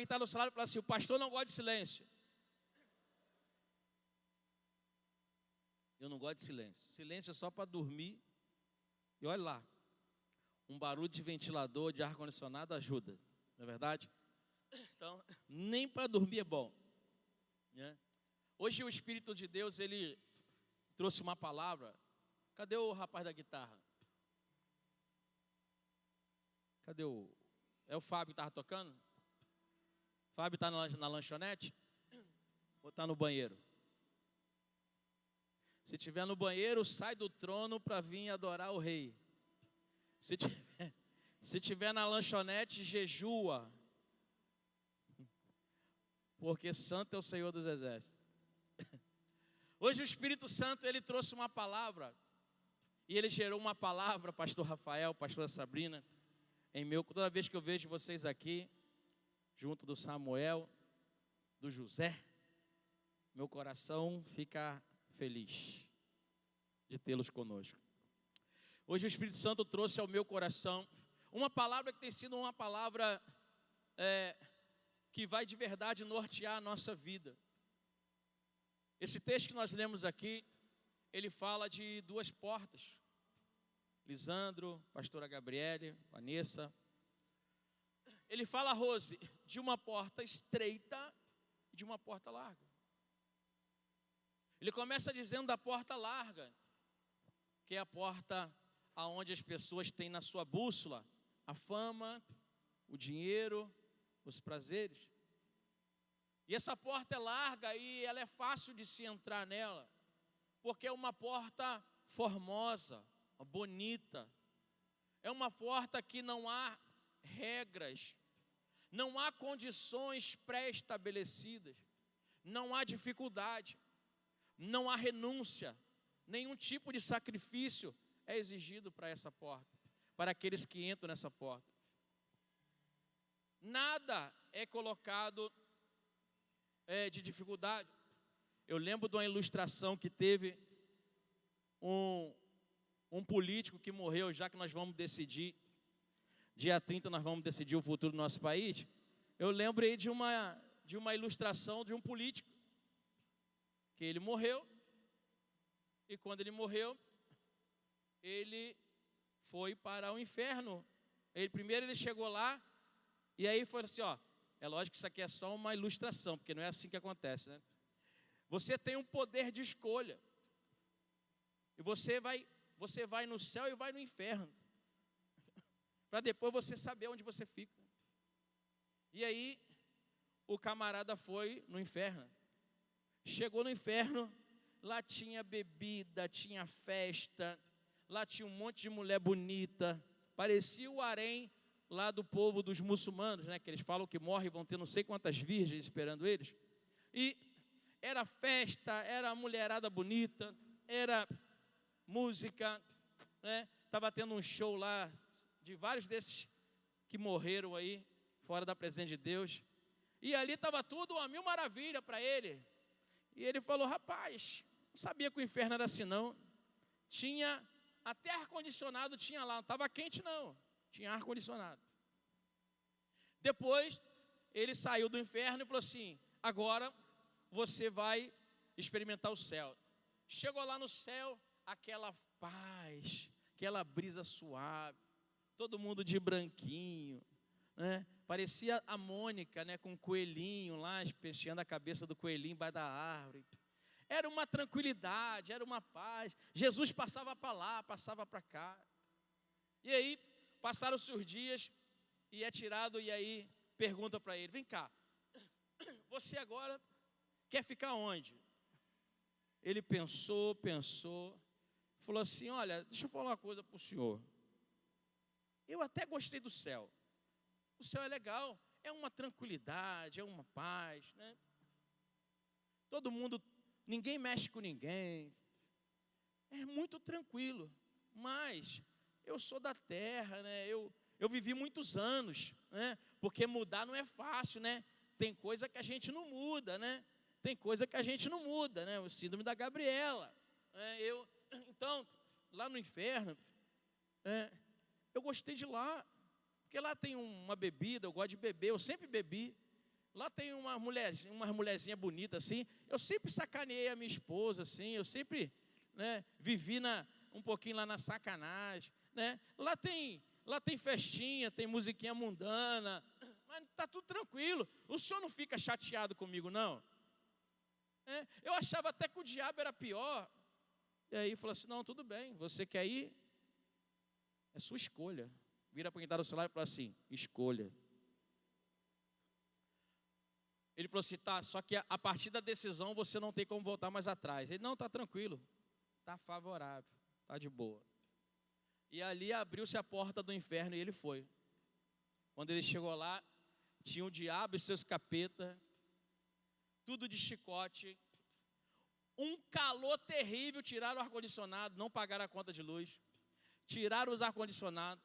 está no salário e fala assim: o pastor não gosta de silêncio. Eu não gosto de silêncio. Silêncio é só para dormir. E olha lá, um barulho de ventilador, de ar-condicionado ajuda, não é verdade? Então, nem para dormir é bom, né? Hoje o Espírito de Deus, ele trouxe uma palavra. Cadê o rapaz da guitarra? Cadê o... É o Fábio que estava tocando? Fábio está na lanchonete? Ou está no banheiro? Se estiver no banheiro, sai do trono para vir adorar o rei. Se tiver na lanchonete, jejua. Porque santo é o Senhor dos Exércitos. Hoje o Espírito Santo, ele trouxe uma palavra. E ele gerou uma palavra, pastor Rafael, pastora Sabrina, toda vez que eu vejo vocês aqui, junto do Samuel, do José, meu coração fica feliz de tê-los conosco. Hoje o Espírito Santo trouxe ao meu coração uma palavra que tem sido uma palavra que vai de verdade nortear a nossa vida. Esse texto que nós lemos aqui, ele fala de duas portas. Lisandro, pastora Gabriele, Vanessa. Ele fala, Rose, de uma porta estreita e de uma porta larga. Ele começa dizendo da porta larga, que é a porta aonde as pessoas têm na sua bússola a fama, o dinheiro, os prazeres. E essa porta é larga e ela é fácil de se entrar nela, porque é uma porta formosa, bonita. É uma porta que não há regras, não há condições pré-estabelecidas, não há dificuldade, não há renúncia, nenhum tipo de sacrifício é exigido para essa porta, para aqueles que entram nessa porta. Nada é colocado de dificuldade. Eu lembro de uma ilustração que teve um político que morreu, já que nós vamos decidir, dia 30 nós vamos decidir o futuro do nosso país. Eu lembro aí de uma ilustração de um político, que ele morreu, e quando ele morreu, ele foi para o inferno. Primeiro ele chegou lá, e aí foi assim, é lógico que isso aqui é só uma ilustração, porque não é assim que acontece, né? Você tem um poder de escolha, e você vai no céu e vai no inferno, para depois você saber onde você fica. E aí, o camarada foi no inferno. Chegou no inferno, lá tinha bebida, tinha festa, lá tinha um monte de mulher bonita, parecia o harém lá do povo dos muçulmanos, né? Que eles falam que morrem e vão ter não sei quantas virgens esperando eles. E era festa, era mulherada bonita, era música, né? Estava tendo um show lá de vários desses que morreram aí, fora da presença de Deus. E ali estava tudo uma mil maravilha para ele. E ele falou, rapaz, não sabia que o inferno era assim não. Tinha até ar-condicionado, tinha lá, não estava quente não, tinha ar-condicionado. Depois ele saiu do inferno e falou assim, agora você vai experimentar o céu. Chegou lá no céu, aquela paz, aquela brisa suave, todo mundo de branquinho, né? Parecia a Mônica, né, com um coelhinho lá, penteando a cabeça do coelhinho embaixo da árvore. Era uma tranquilidade, era uma paz. Jesus passava para lá, passava para cá. E aí, passaram-se os dias, e é tirado, e aí pergunta para ele, vem cá, você agora quer ficar onde? Ele pensou, falou assim, olha, deixa eu falar uma coisa para o senhor. Eu até gostei do céu. O céu é legal, é uma tranquilidade, é uma paz, né? Todo mundo, ninguém mexe com ninguém. É muito tranquilo. Mas eu sou da terra, né? Eu vivi muitos anos, né? Porque mudar não é fácil, né? Tem coisa que a gente não muda, né? Tem coisa que a gente não muda, né? O síndrome da Gabriela. Então, lá no inferno, eu gostei de lá, porque lá tem uma bebida, eu gosto de beber, eu sempre bebi. Lá tem uma mulherzinha bonita assim. Eu sempre sacaneei a minha esposa assim. Eu sempre, né, vivi um pouquinho lá na sacanagem, né? Lá tem festinha, tem musiquinha mundana, mas está tudo tranquilo. O senhor não fica chateado comigo, não? Eu achava até que o diabo era pior. E aí falou assim, não, tudo bem, você quer ir? É sua escolha. Vira para quem está no celular e fala assim, escolha. Ele falou assim, tá, só que a partir da decisão você não tem como voltar mais atrás. Ele, não, está tranquilo, está favorável, está de boa. E ali abriu-se a porta do inferno e ele foi. Quando ele chegou lá, tinha o diabo e seus capetas, tudo de chicote, um calor terrível, tiraram o ar-condicionado, não pagaram a conta de luz, tiraram os ar-condicionados,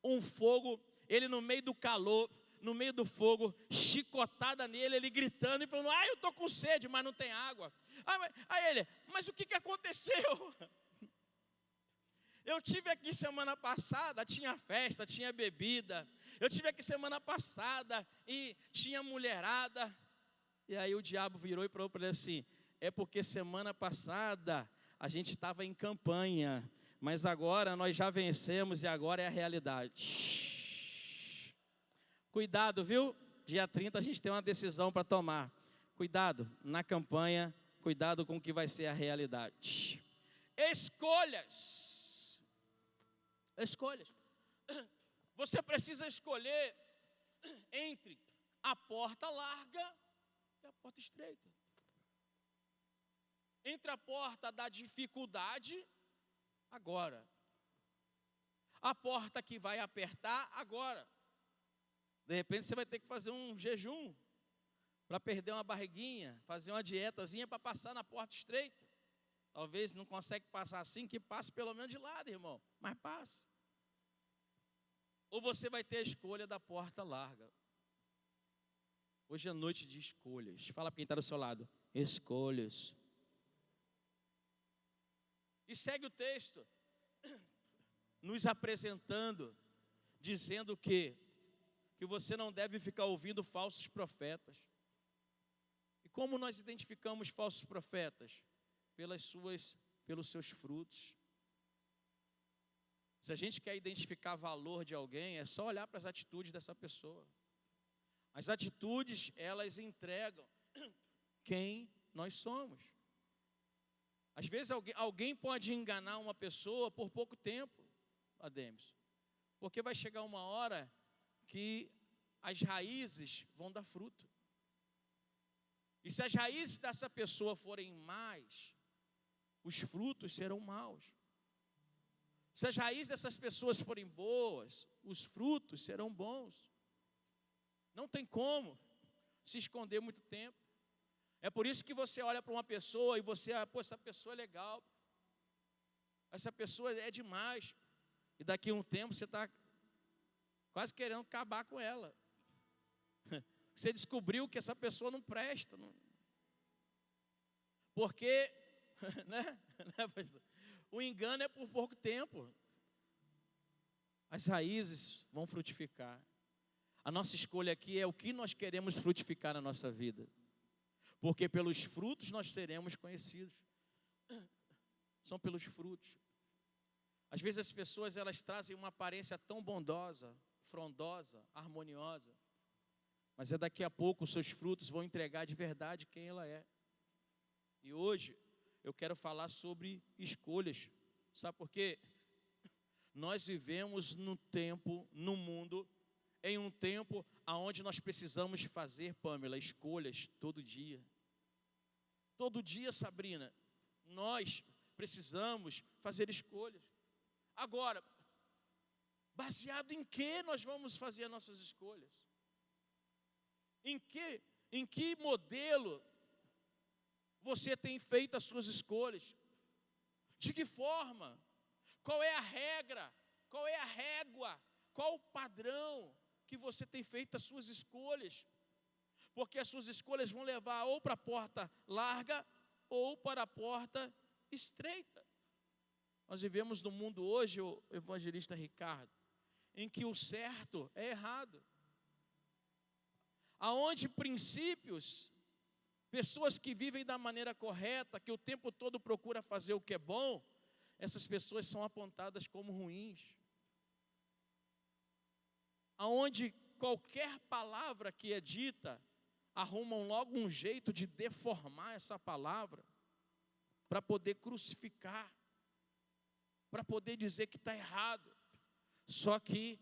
um fogo, ele no meio do calor, no meio do fogo, chicotada nele, ele gritando e falando, eu estou com sede, mas não tem água. Aí ele, mas o que aconteceu? Eu tive aqui semana passada, tinha festa, tinha bebida. Eu tive aqui semana passada e tinha mulherada. E aí o diabo virou e falou para ele assim, é porque semana passada a gente estava em campanha, mas agora nós já vencemos e agora é a realidade. Cuidado, viu? Dia 30 a gente tem uma decisão para tomar. Cuidado na campanha, cuidado com o que vai ser a realidade. Escolhas. Você precisa escolher entre a porta larga e a porta estreita. Entre a porta da dificuldade, agora. A porta que vai apertar, agora. De repente você vai ter que fazer um jejum para perder uma barriguinha, fazer uma dietazinha para passar na porta estreita. Talvez não consegue passar assim, que passe pelo menos de lado, irmão. Mas passe. Ou você vai ter a escolha da porta larga. Hoje é noite de escolhas. Fala para quem está do seu lado. Escolhas. E segue o texto. Nos apresentando, dizendo que você não deve ficar ouvindo falsos profetas. E como nós identificamos falsos profetas? Pelos seus frutos. Se a gente quer identificar valor de alguém, é só olhar para as atitudes dessa pessoa. As atitudes, elas entregam quem nós somos. Às vezes alguém pode enganar uma pessoa por pouco tempo, Ademir, porque vai chegar uma hora que as raízes vão dar fruto. E se as raízes dessa pessoa forem más, os frutos serão maus. Se as raízes dessas pessoas forem boas, os frutos serão bons. Não tem como se esconder muito tempo. É por isso que você olha para uma pessoa e você, essa pessoa é legal. Essa pessoa é demais. E daqui a um tempo você está quase querendo acabar com ela. Você descobriu que essa pessoa não presta. Porque, né, pastor? O engano é por pouco tempo. As raízes vão frutificar. A nossa escolha aqui é o que nós queremos frutificar na nossa vida. Porque pelos frutos nós seremos conhecidos. São pelos frutos. Às vezes as pessoas elas trazem uma aparência tão bondosa, frondosa, harmoniosa. Mas é daqui a pouco os seus frutos vão entregar de verdade quem ela é. E hoje eu quero falar sobre escolhas. Sabe por quê? Nós vivemos no mundo, em um tempo onde nós precisamos fazer, Pamela, escolhas todo dia. Todo dia, Sabrina, nós precisamos fazer escolhas. Agora, baseado em que nós vamos fazer as nossas escolhas? Em que modelo você tem feito as suas escolhas? De que forma? Qual é a regra? Qual é a régua? Qual o padrão que você tem feito as suas escolhas? Porque as suas escolhas vão levar ou para a porta larga ou para a porta estreita. Nós vivemos num mundo hoje, o evangelista Ricardo, em que o certo é errado. aonde princípios, pessoas que vivem da maneira correta, que o tempo todo procura fazer o que é bom, essas pessoas são apontadas como ruins. Aonde qualquer palavra que é dita, arrumam logo um jeito de deformar essa palavra, para poder crucificar, para poder dizer que está errado. Só que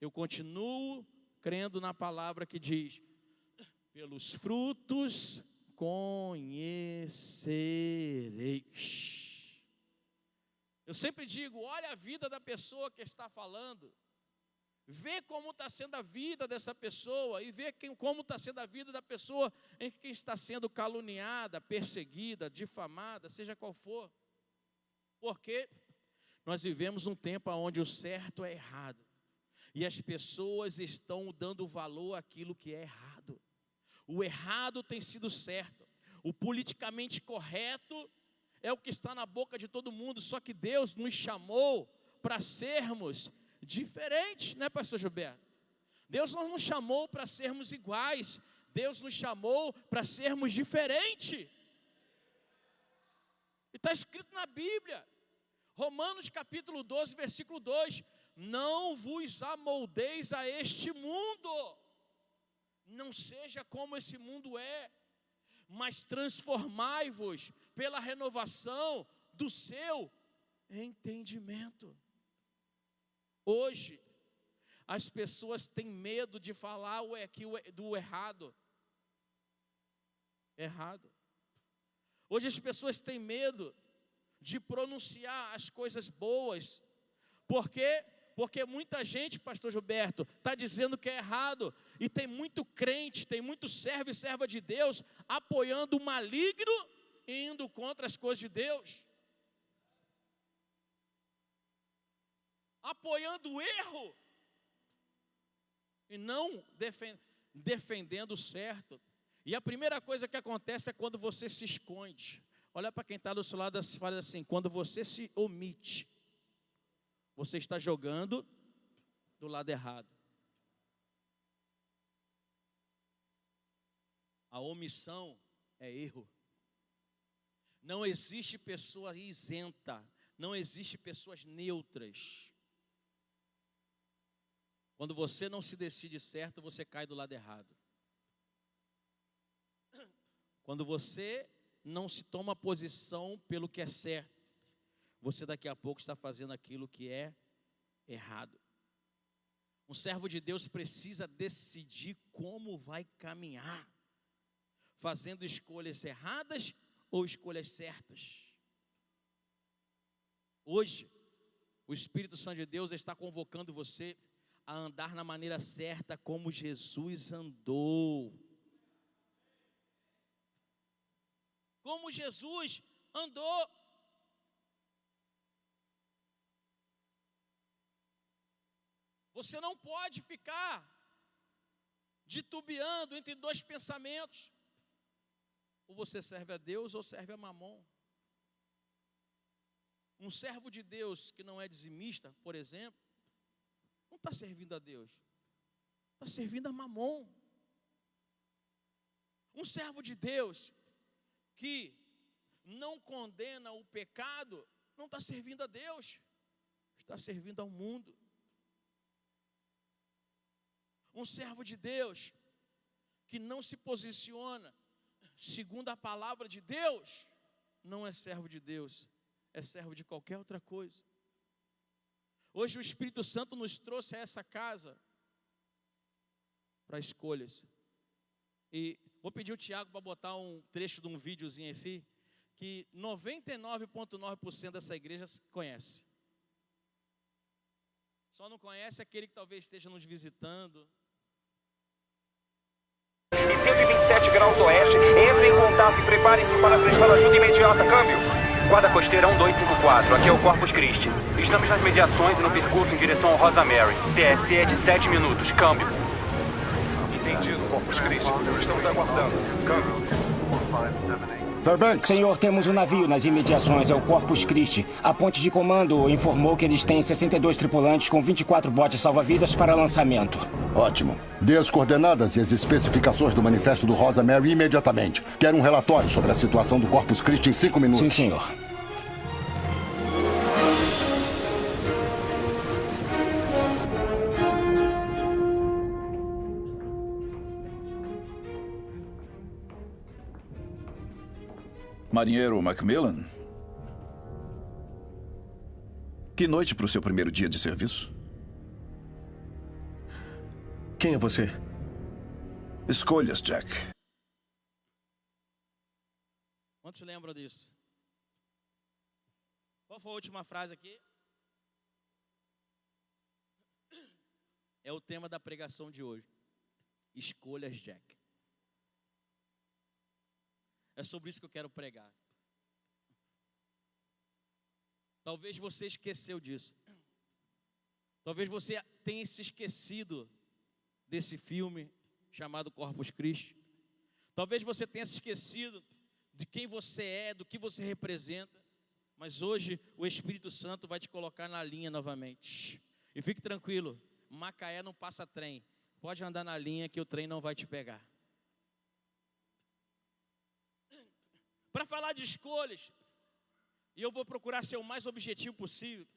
eu continuo crendo na palavra que diz: pelos frutos conhecereis. Eu sempre digo, olha a vida da pessoa que está falando, vê como está sendo a vida dessa pessoa e vê como está sendo a vida da pessoa em quem está sendo caluniada, perseguida, difamada, seja qual for. Porque nós vivemos um tempo onde o certo é errado e as pessoas estão dando valor àquilo que é errado. O errado tem sido certo, o politicamente correto é o que está na boca de todo mundo, só que Deus nos chamou para sermos diferentes, né, pastor Gilberto? Deus não nos chamou para sermos iguais, Deus nos chamou para sermos diferentes. E está escrito na Bíblia, Romanos capítulo 12, versículo 2, não vos amoldeis a este mundo, não seja como esse mundo é, mas transformai-vos pela renovação do seu entendimento. Hoje, as pessoas têm medo de falar do errado. Hoje as pessoas têm medo de pronunciar as coisas boas. Por quê? Porque muita gente, pastor Gilberto, está dizendo que é errado. E tem muito crente, tem muito servo e serva de Deus apoiando o maligno e indo contra as coisas de Deus. Apoiando o erro e não defendendo o certo. E a primeira coisa que acontece é quando você se esconde. Olha para quem está do seu lado e fala assim: quando você se omite, você está jogando do lado errado. A omissão é erro. Não existe pessoa isenta, não existe pessoas neutras. Quando você não se decide certo, você cai do lado errado. Quando você não se toma posição pelo que é certo, você daqui a pouco está fazendo aquilo que é errado. Um servo de Deus precisa decidir como vai caminhar, fazendo escolhas erradas ou escolhas certas. Hoje, o Espírito Santo de Deus está convocando você a andar na maneira certa como Jesus andou. Como Jesus andou. Você não pode ficar titubeando entre dois pensamentos. Ou você serve a Deus ou serve a Mamon. Um servo de Deus que não é dizimista, por exemplo, não está servindo a Deus, está servindo a Mamon. Um servo de Deus que não condena o pecado, não está servindo a Deus, está servindo ao mundo. Um servo de Deus que não se posiciona segundo a palavra de Deus, não é servo de Deus, é servo de qualquer outra coisa. Hoje o Espírito Santo nos trouxe a essa casa para escolhas. E vou pedir o Tiago para botar um trecho de um videozinho assim, que 99,9% dessa igreja conhece. Só não conhece aquele que talvez esteja nos visitando. E 127 graus oeste, entre em contato e preparem-se para prestar ajuda imediata, câmbio. Guarda costeira 1254, aqui é o Corpus Christi. Estamos nas mediações e no percurso em direção ao Rosa Mary. TSE é de 7 minutos, câmbio. Entendido, Corpus Christi. Estamos aguardando. Câmbio. Fairbanks. Senhor, temos um navio nas imediações, é o Corpus Christi. A ponte de comando informou que eles têm 62 tripulantes com 24 botes salva-vidas para lançamento. Ótimo. Dê as coordenadas e as especificações do manifesto do Rosa Mary imediatamente. Quero um relatório sobre a situação do Corpus Christi em 5 minutos. Sim, senhor. Marinheiro Macmillan? Que noite para o seu primeiro dia de serviço? Quem é você? Escolhas, Jack. Quantos lembram disso? Qual foi a última frase aqui? É o tema da pregação de hoje. Escolhas, Jack. É sobre isso que eu quero pregar. Talvez você esqueceu disso. Talvez você tenha se esquecido desse filme chamado Corpus Christi. Talvez você tenha se esquecido de quem você é, do que você representa. Mas hoje o Espírito Santo vai te colocar na linha novamente. E fique tranquilo, Macaé não passa trem. Pode andar na linha que o trem não vai te pegar. Para falar de escolhas, e eu vou procurar ser o mais objetivo possível,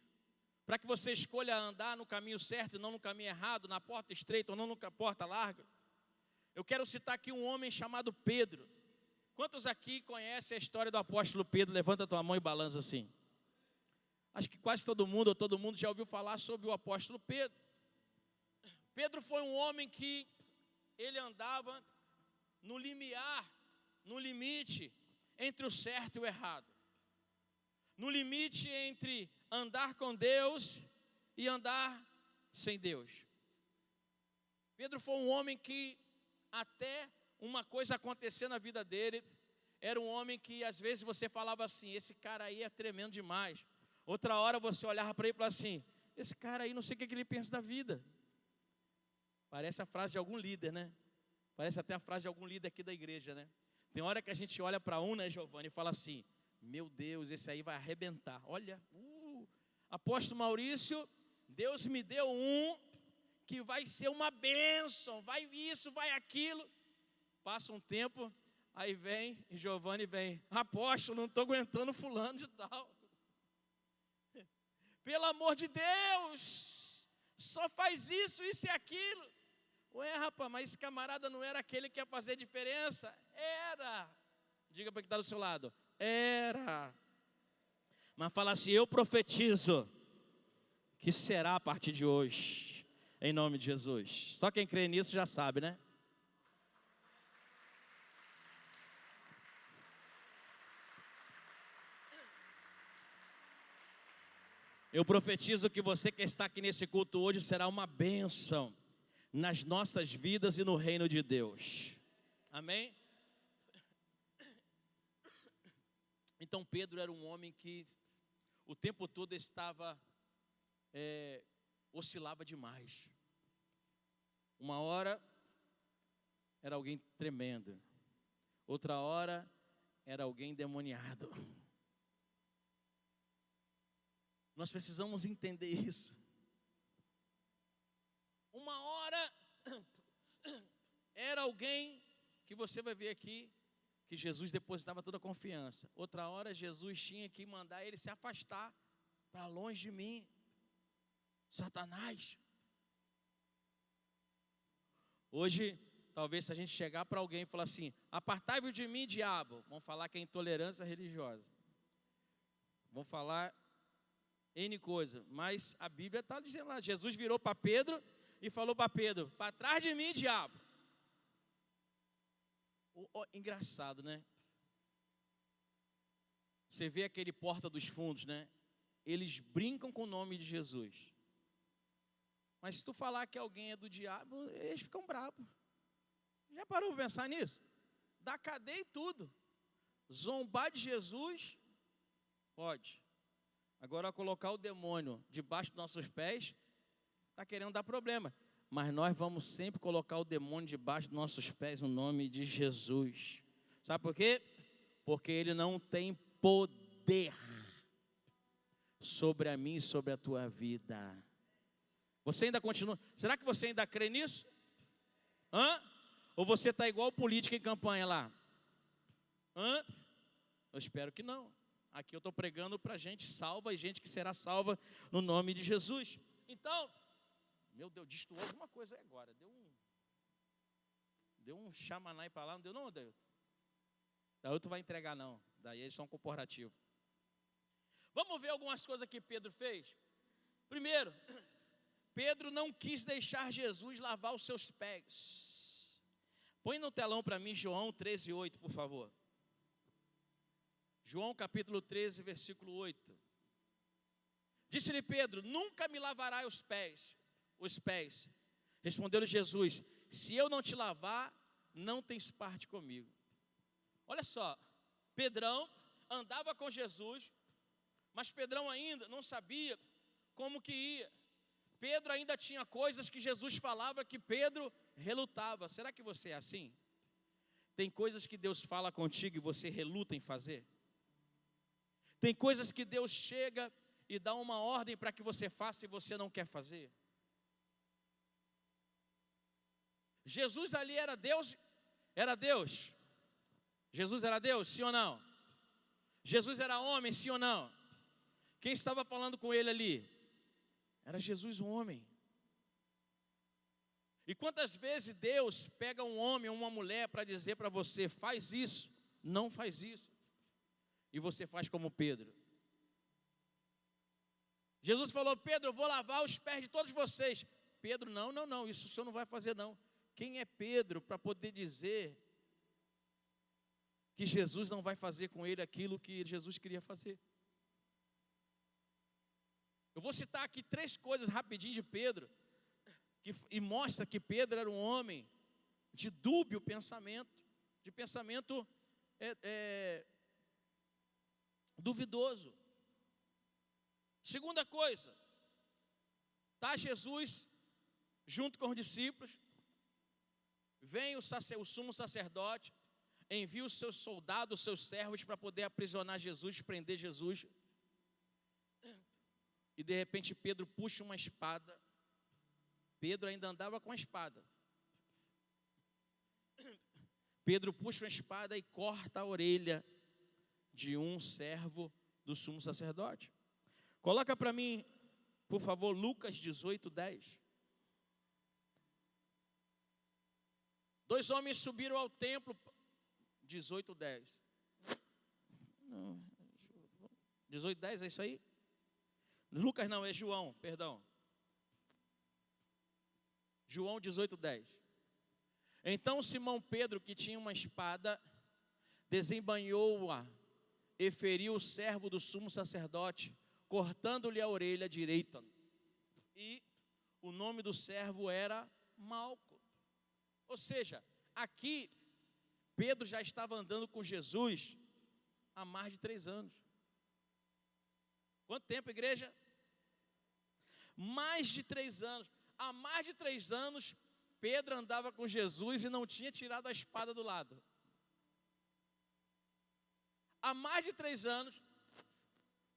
para que você escolha andar no caminho certo e não no caminho errado, na porta estreita ou não na porta larga. Eu quero citar aqui um homem chamado Pedro. Quantos aqui conhecem a história do apóstolo Pedro? Levanta a tua mão e balança assim. Acho que quase todo mundo ou todo mundo já ouviu falar sobre o apóstolo Pedro. Pedro foi um homem que ele andava no limiar, no limite entre o certo e o errado. No limite entre andar com Deus e andar sem Deus. Pedro foi um homem que até uma coisa acontecer na vida dele, era um homem que às vezes você falava assim, esse cara aí é tremendo demais. Outra hora você olhava para ele e falava assim, esse cara aí não sei o que ele pensa da vida. Parece a frase de algum líder, né? Parece até a frase de algum líder aqui da igreja, né? Tem hora que a gente olha para um, né, Giovanni, e fala assim, meu Deus, esse aí vai arrebentar. Olha, apóstolo Maurício, Deus me deu um que vai ser uma bênção, vai isso, vai aquilo. Passa um tempo, aí vem, e Giovanni vem, apóstolo, não estou aguentando fulano de tal. Pelo amor de Deus, só faz isso, isso e aquilo. Ué, rapaz, mas esse camarada não era aquele que ia fazer diferença? Era. Diga para quem está do seu lado. Era. Mas fala assim, eu profetizo que será a partir de hoje, em nome de Jesus. Só quem crê nisso já sabe, né? Eu profetizo que você que está aqui nesse culto hoje será uma bênção nas nossas vidas e no reino de Deus. Amém? Então Pedro era um homem que o tempo todo estava, oscilava demais. Uma hora era alguém tremendo, outra hora era alguém endemoniado. Nós precisamos entender isso. Uma hora era alguém que você vai ver aqui, que Jesus depositava toda a confiança. Outra hora Jesus tinha que mandar ele se afastar para longe de mim. Satanás. Hoje, talvez se a gente chegar para alguém e falar assim, apartai-vos de mim, diabo. Vamos falar que é intolerância religiosa. Vamos falar N coisa. Mas a Bíblia está dizendo lá, Jesus virou para Pedro e falou para Pedro, para trás de mim, diabo. Engraçado, né? Você vê aquele Porta dos Fundos, né? Eles brincam com o nome de Jesus. Mas se tu falar que alguém é do diabo, eles ficam bravos. Já parou para pensar nisso? Da cadeia e tudo. Zombar de Jesus, pode. Agora colocar o demônio debaixo dos nossos pés, está querendo dar problema. Mas nós vamos sempre colocar o demônio debaixo dos nossos pés no nome de Jesus. Sabe por quê? porque ele não tem poder sobre a mim e sobre a tua vida. Você ainda continua? Será que você ainda crê nisso? Hã? Ou você está igual o político em campanha lá? Hã? Eu espero que não. Aqui eu estou pregando para gente salva e gente que será salva no nome de Jesus. Então, meu Deus, destoou alguma coisa aí agora. Deu um chamanai para lá, não deu não, Deus? Daí tu vai entregar não. Daí eles são corporativos. Vamos ver algumas coisas que Pedro fez. Primeiro, Pedro não quis deixar Jesus lavar os seus pés. Põe no telão para mim João 13:8, por favor. João capítulo 13, versículo 8. Disse-lhe Pedro: nunca me lavarás os pés. Respondeu-lhe Jesus: se eu não te lavar, não tens parte comigo. Olha só, Pedrão andava com Jesus, mas Pedrão ainda não sabia como que ia. Pedro ainda tinha coisas que Jesus falava que Pedro relutava. Será que você é assim? Tem coisas que Deus fala contigo e você reluta em fazer? Tem coisas que Deus chega e dá uma ordem para que você faça e você não quer fazer? Jesus ali era Deus? Era Deus? Jesus era Deus, sim ou não? Jesus era homem, sim ou não? Quem estava falando com ele ali? Era Jesus, um homem. E quantas vezes Deus pega um homem ou uma mulher para dizer para você: faz isso, não faz isso, e você faz como Pedro. Jesus falou: Pedro, eu vou lavar os pés de todos vocês. Pedro: não, isso o senhor não vai fazer não. Quem é Pedro para poder dizer que Jesus não vai fazer com ele aquilo que Jesus queria fazer? Eu vou citar aqui 3 coisas rapidinho de Pedro, e mostra que Pedro era um homem de dúbio pensamento, de pensamento duvidoso. Segunda coisa, está Jesus junto com os discípulos, vem o sumo sacerdote, envia os seus soldados, os seus servos para poder aprisionar Jesus, prender Jesus. E de repente Pedro puxa uma espada. Pedro ainda andava com a espada. Pedro puxa uma espada e corta a orelha de um servo do sumo sacerdote. Coloca para mim, por favor, Lucas 18:10. 2 homens subiram ao templo. 18:10. 18:10 é isso aí? Lucas não, é João, perdão. João 18:10. Então Simão Pedro, que tinha uma espada, desembainhou-a e feriu o servo do sumo sacerdote, cortando-lhe a orelha direita. E o nome do servo era Malco. Ou seja, aqui Pedro já estava andando com Jesus há mais de 3 anos. Quanto tempo, igreja? Mais de 3 anos. Há mais de 3 anos, Pedro andava com Jesus e não tinha tirado a espada do lado. Há mais de 3 anos,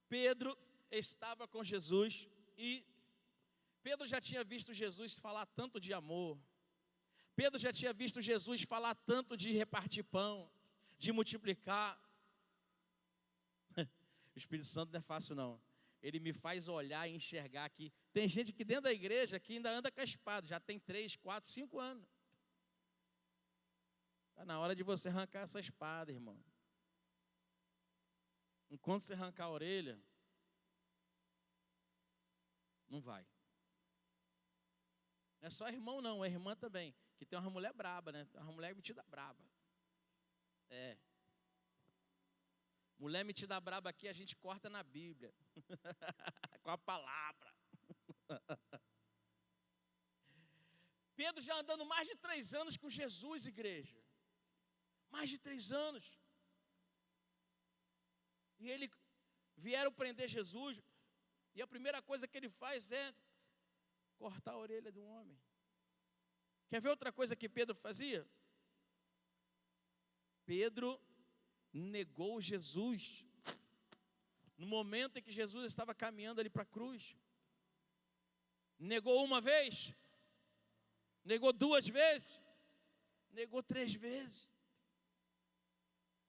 Pedro estava com Jesus e Pedro já tinha visto Jesus falar tanto de amor. Pedro já tinha visto Jesus falar tanto de repartir pão, de multiplicar. O Espírito Santo não é fácil não. Ele me faz olhar e enxergar aqui. Tem gente que dentro da igreja que ainda anda com a espada, já tem 3, 4, 5 anos. Está na hora de você arrancar essa espada, irmão. Enquanto você arrancar a orelha, não vai. Não é só irmão não, é irmã também. Que tem uma mulher braba, né? Tem uma mulher metida braba. É. Mulher metida braba aqui a gente corta na Bíblia. Com a palavra. Pedro já andando mais de 3 anos com Jesus, igreja. Mais de 3 anos. E ele vieram prender Jesus. E a primeira coisa que ele faz é cortar a orelha de um homem. Quer ver outra coisa que Pedro fazia? Pedro negou Jesus. No momento em que Jesus estava caminhando ali para a cruz. Negou uma vez, negou 2 vezes, negou 3 vezes.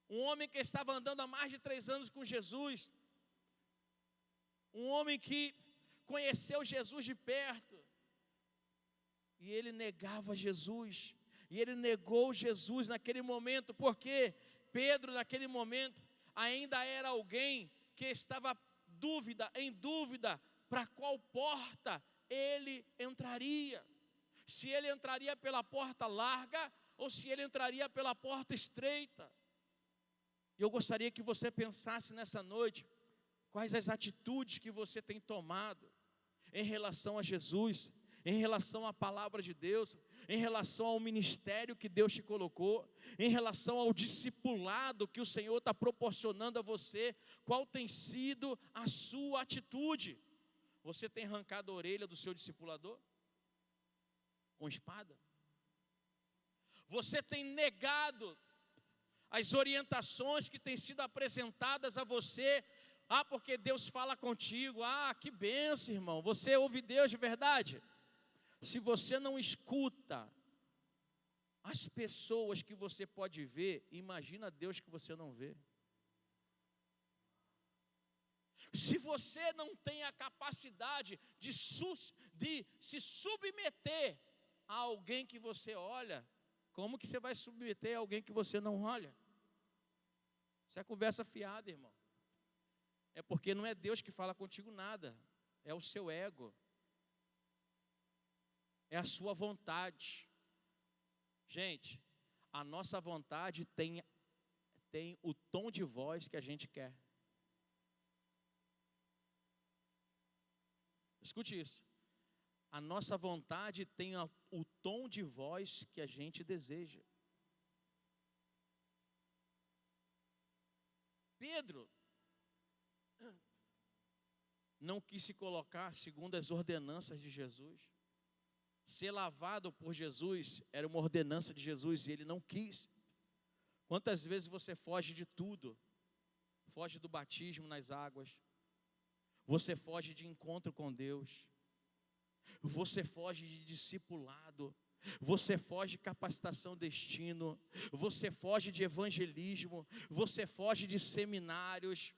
Um homem que estava andando há mais de 3 anos com Jesus, um homem que conheceu Jesus de perto, e ele negava Jesus, e ele negou Jesus naquele momento, porque Pedro naquele momento ainda era alguém que estava em dúvida para qual porta ele entraria. Se ele entraria pela porta larga ou se ele entraria pela porta estreita. E eu gostaria que você pensasse nessa noite, quais as atitudes que você tem tomado em relação a Jesus, em relação à palavra de Deus, em relação ao ministério que Deus te colocou, em relação ao discipulado que o Senhor está proporcionando a você. Qual tem sido a sua atitude? Você tem arrancado a orelha do seu discipulador? Com espada? Você tem negado as orientações que têm sido apresentadas a você? Porque Deus fala contigo. Que bênção, irmão. Você ouve Deus de verdade? Se você não escuta as pessoas que você pode ver, imagina Deus que você não vê. Se você não tem a capacidade de se submeter a alguém que você olha, como que você vai submeter a alguém que você não olha? Isso é conversa fiada, irmão. É porque não é Deus que fala contigo nada, é o seu ego, é a sua vontade. Gente, a nossa vontade tem o tom de voz que a gente quer. Escute isso. A nossa vontade tem o tom de voz que a gente deseja. Pedro não quis se colocar segundo as ordenanças de Jesus. Ser lavado por Jesus era uma ordenança de Jesus e ele não quis. Quantas vezes você foge de tudo? Foge do batismo nas águas. Você foge de encontro com Deus. Você foge de discipulado. Você foge de capacitação destino. Você foge de evangelismo. Você foge de seminários.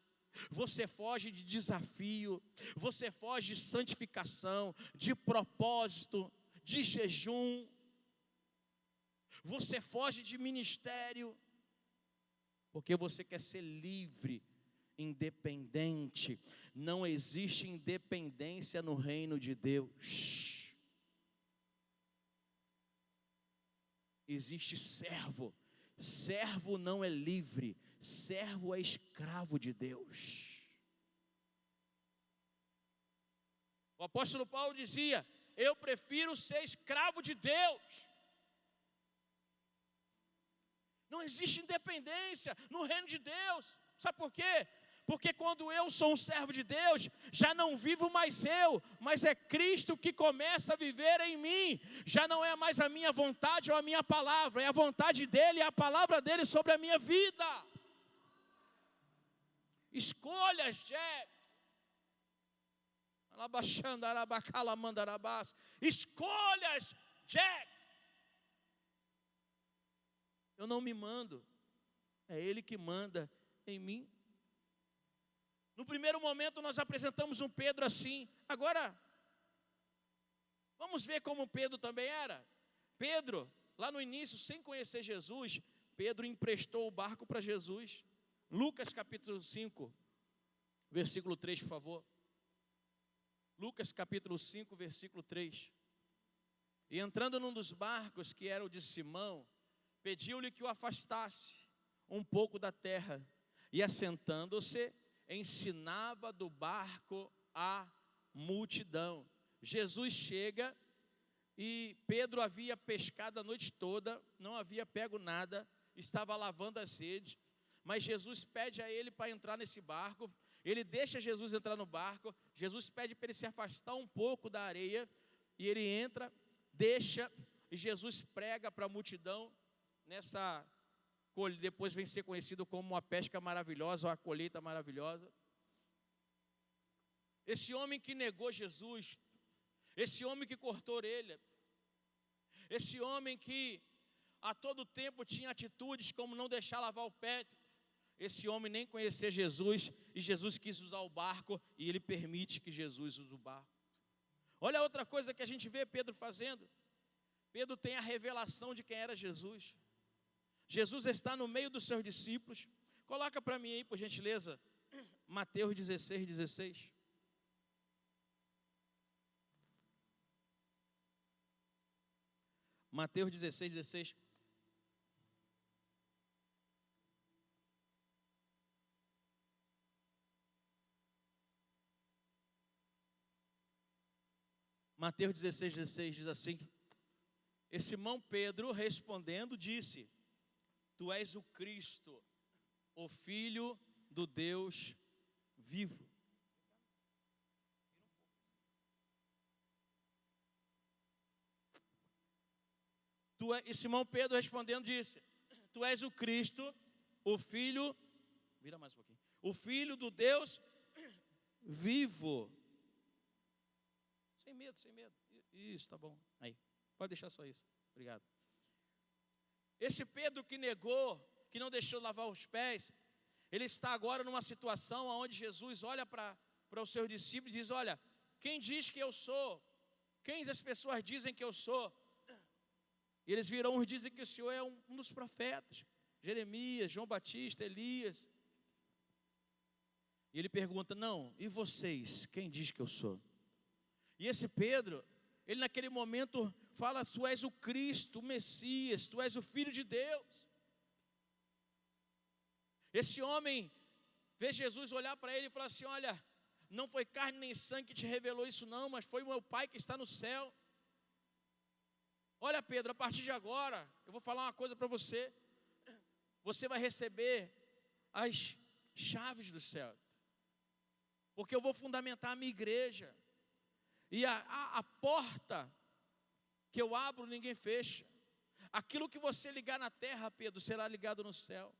Você foge de desafio. Você foge de santificação, de propósito, de jejum. Você foge de ministério, porque você quer ser livre, independente. Não existe independência no reino de Deus. Existe servo. Servo não é livre, servo é escravo de Deus. O apóstolo Paulo dizia: eu prefiro ser escravo de Deus. Não existe independência no reino de Deus. Sabe por quê? Porque quando eu sou um servo de Deus, já não vivo mais eu, mas é Cristo que começa a viver em mim. Já não é mais a minha vontade ou a minha palavra, é a vontade dEle e a palavra dEle sobre a minha vida. Escolhas, Jack. Escolhas, Jack. Eu não me mando, é Ele que manda em mim. No primeiro momento nós apresentamos um Pedro assim. Agora, vamos ver como Pedro também era. Pedro, lá no início, sem conhecer Jesus, Pedro emprestou o barco para Jesus. Lucas capítulo 5, versículo 3, por favor. Lucas capítulo 5, versículo 3. E entrando num dos barcos, que era o de Simão, pediu-lhe que o afastasse um pouco da terra. E assentando-se, ensinava do barco a multidão. Jesus chega e Pedro havia pescado a noite toda, não havia pego nada, estava lavando as redes, mas Jesus pede a ele para entrar nesse barco. Ele deixa Jesus entrar no barco. Jesus pede para ele se afastar um pouco da areia, e ele entra, deixa, e Jesus prega para a multidão depois vem ser conhecido como a pesca maravilhosa ou a colheita maravilhosa. Esse homem que negou Jesus, esse homem que cortou a orelha, esse homem que a todo tempo tinha atitudes como não deixar lavar o pé, esse homem nem conhecia Jesus, e Jesus quis usar o barco, e ele permite que Jesus use o barco. Olha outra coisa que a gente vê Pedro fazendo. Pedro tem a revelação de quem era Jesus. Jesus está no meio dos seus discípulos. Coloca para mim aí, por gentileza, Mateus 16, 16. Mateus 16, 16. Mateus 16, 16 diz assim: e Simão Pedro respondendo disse: tu és o Cristo, o Filho do Deus vivo. E Simão Pedro respondendo disse: tu és o Cristo, o Filho, vira mais um pouquinho, o Filho do Deus vivo. Sem medo, sem medo. Isso, tá bom. Aí, pode deixar só isso. Obrigado. Esse Pedro que negou, que não deixou lavar os pés, ele está agora numa situação onde Jesus olha para os seus discípulos e diz: olha, quem diz que eu sou? Quem as pessoas dizem que eu sou? E eles virão e dizem que o Senhor é um dos profetas, Jeremias, João Batista, Elias. E ele pergunta: não, e vocês, quem diz que eu sou? E esse Pedro, ele naquele momento fala: tu és o Cristo, o Messias, tu és o Filho de Deus. Esse homem vê Jesus olhar para ele e falar assim: olha, não foi carne nem sangue que te revelou isso não, mas foi o meu Pai que está no céu. Olha, Pedro, a partir de agora, eu vou falar uma coisa para você. Você vai receber as chaves do céu, porque eu vou fundamentar a minha igreja. E a porta que eu abro, ninguém fecha. Aquilo que você ligar na terra, Pedro, será ligado no céu.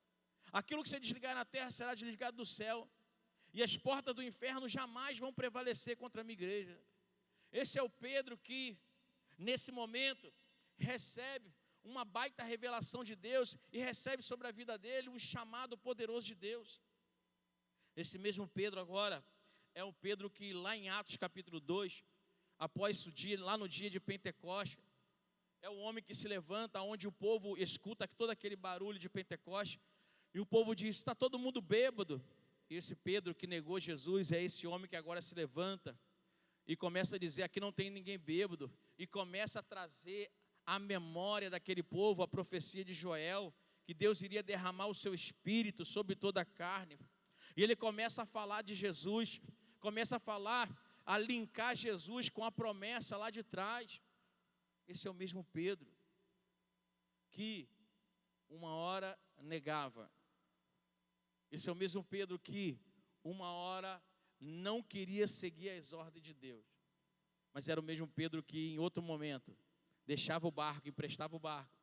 Aquilo que você desligar na terra, será desligado do céu. E as portas do inferno jamais vão prevalecer contra a minha igreja. Esse é o Pedro que, nesse momento, recebe uma baita revelação de Deus e recebe sobre a vida dele um chamado poderoso de Deus. Esse mesmo Pedro agora é o Pedro que lá em Atos capítulo 2, após o dia, lá no dia de Pentecostes, é o homem que se levanta, onde o povo escuta todo aquele barulho de Pentecostes, e o povo diz: está todo mundo bêbado. E esse Pedro que negou Jesus é esse homem que agora se levanta e começa a dizer: aqui não tem ninguém bêbado, e começa a trazer à memória daquele povo a profecia de Joel, que Deus iria derramar o seu espírito sobre toda a carne. E ele começa a falar de Jesus, começa a falar, a linkar Jesus com a promessa lá de trás. Esse é o mesmo Pedro que uma hora negava. Esse é o mesmo Pedro que uma hora não queria seguir as ordens de Deus. Mas era o mesmo Pedro que em outro momento deixava o barco, emprestava o barco.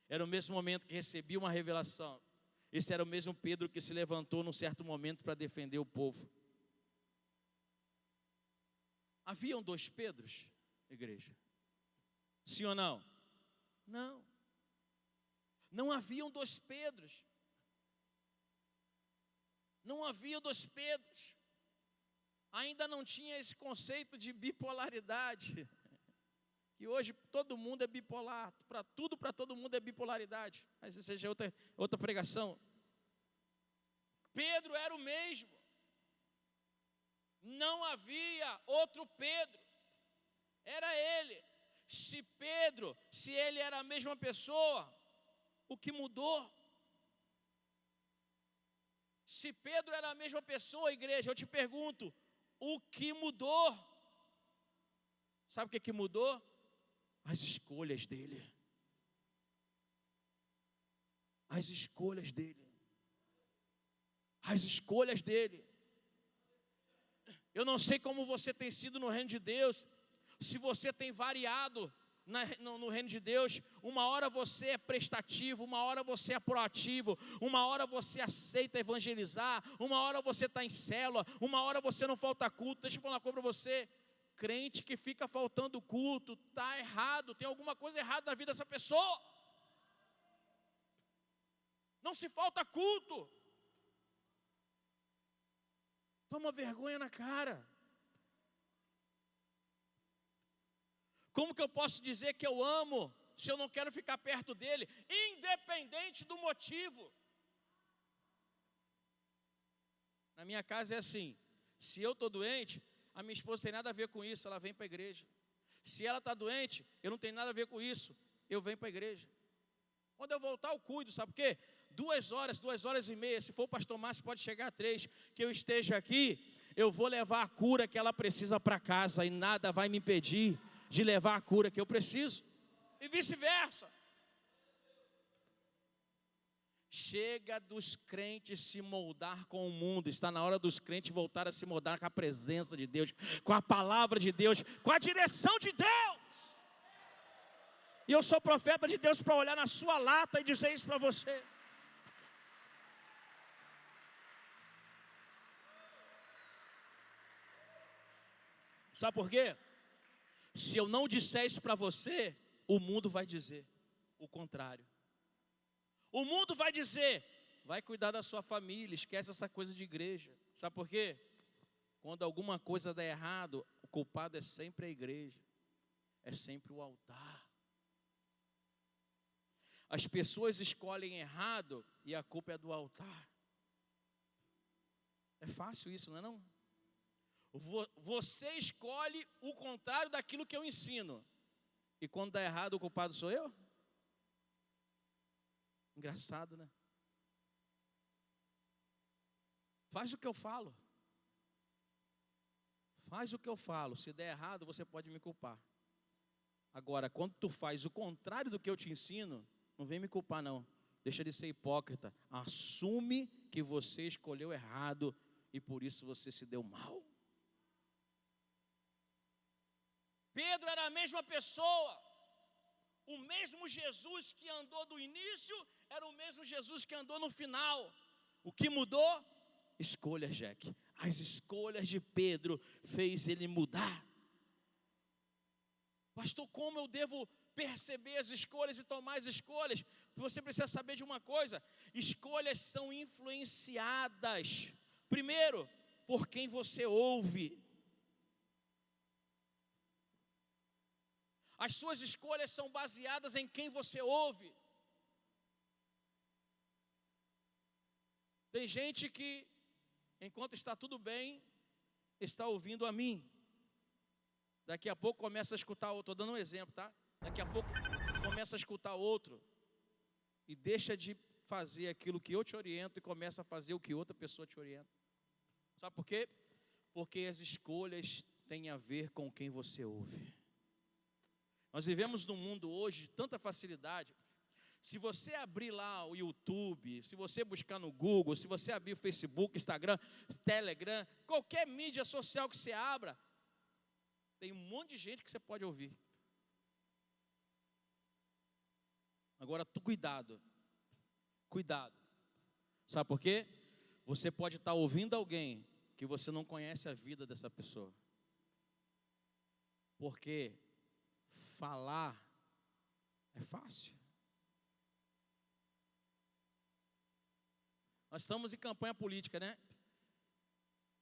Era o mesmo momento que recebia uma revelação. Esse era o mesmo Pedro que se levantou num certo momento para defender o povo. Haviam dois Pedros, igreja? Sim ou não? Não. Não haviam dois Pedros. Não havia dois Pedros. Ainda não tinha esse conceito de bipolaridade. Que hoje todo mundo é bipolar. Para tudo, para todo mundo é bipolaridade. Mas isso seja outra pregação. Pedro era o mesmo. Não havia outro Pedro. Era ele. Se ele era a mesma pessoa, o que mudou? Se Pedro era a mesma pessoa, igreja, eu te pergunto, o que mudou? Sabe o que mudou? As escolhas dele. As escolhas dele. As escolhas dele. Eu não sei como você tem sido no reino de Deus, se você tem variado no reino de Deus, uma hora você é prestativo, uma hora você é proativo, uma hora você aceita evangelizar, uma hora você está em célula, uma hora você não falta culto. Deixa eu falar uma coisa para você: crente que fica faltando culto, está errado, tem alguma coisa errada na vida dessa pessoa. Não se falta culto. Toma vergonha na cara. Como que eu posso dizer que eu amo se eu não quero ficar perto dele, independente do motivo? Na minha casa é assim: se eu estou doente, a minha esposa tem nada a ver com isso, ela vem para a igreja. Se ela está doente, eu não tenho nada a ver com isso, eu venho para a igreja. Quando eu voltar, eu cuido, sabe por quê? 2 horas e meia, se for o pastor Márcio, pode chegar a 3, que eu esteja aqui, eu vou levar a cura que ela precisa para casa, e nada vai me impedir de levar a cura que eu preciso, e vice-versa. Chega dos crentes se moldar com o mundo, está na hora dos crentes voltar a se moldar com a presença de Deus, com a palavra de Deus, com a direção de Deus. E eu sou profeta de Deus para olhar na sua lata e dizer isso para você. Sabe por quê? Se eu não disser isso para você, o mundo vai dizer o contrário. O mundo vai dizer: vai cuidar da sua família, esquece essa coisa de igreja. Sabe por quê? Quando alguma coisa dá errado, o culpado é sempre a igreja, é sempre o altar. As pessoas escolhem errado e a culpa é do altar. É fácil isso, não é não? Você escolhe o contrário daquilo que eu ensino, e quando dá errado, o culpado sou eu? Engraçado, né? Faz o que eu falo. Faz o que eu falo. Se der errado, você pode me culpar. Agora, quando tu faz o contrário do que eu te ensino, não vem me culpar não. Deixa de ser hipócrita. Assume que você escolheu errado e por isso você se deu mal. Pedro era a mesma pessoa. O mesmo Jesus que andou do início era o mesmo Jesus que andou no final. O que mudou? Escolhas, Jack. As escolhas de Pedro fez ele mudar. Pastor, como eu devo perceber as escolhas e tomar as escolhas? Você precisa saber de uma coisa: escolhas são influenciadas, primeiro, por quem você ouve. As suas escolhas são baseadas em quem você ouve. Tem gente que, enquanto está tudo bem, está ouvindo a mim. Daqui a pouco começa a escutar outro. Estou dando um exemplo, tá? Daqui a pouco começa a escutar outro e deixa de fazer aquilo que eu te oriento e começa a fazer o que outra pessoa te orienta. Sabe por quê? Porque as escolhas têm a ver com quem você ouve. Nós vivemos num mundo hoje de tanta facilidade. Se você abrir lá o YouTube, se você buscar no Google, se você abrir o Facebook, Instagram, Telegram, qualquer mídia social que você abra, tem um monte de gente que você pode ouvir. Agora, cuidado. Cuidado. Sabe por quê? Você pode estar ouvindo alguém que você não conhece a vida dessa pessoa. Porque falar é fácil. Nós estamos em campanha política, né?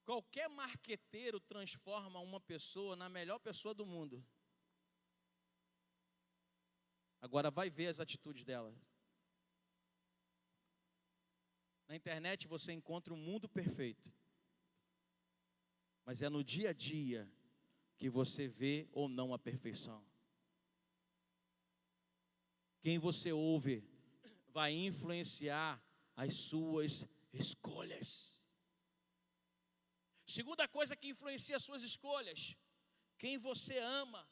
Qualquer marqueteiro transforma uma pessoa na melhor pessoa do mundo. Agora vai ver as atitudes dela. Na internet você encontra um mundo perfeito. Mas é no dia a dia que você vê ou não a perfeição. Quem você ouve vai influenciar as suas escolhas. Segunda coisa que influencia as suas escolhas: quem você ama.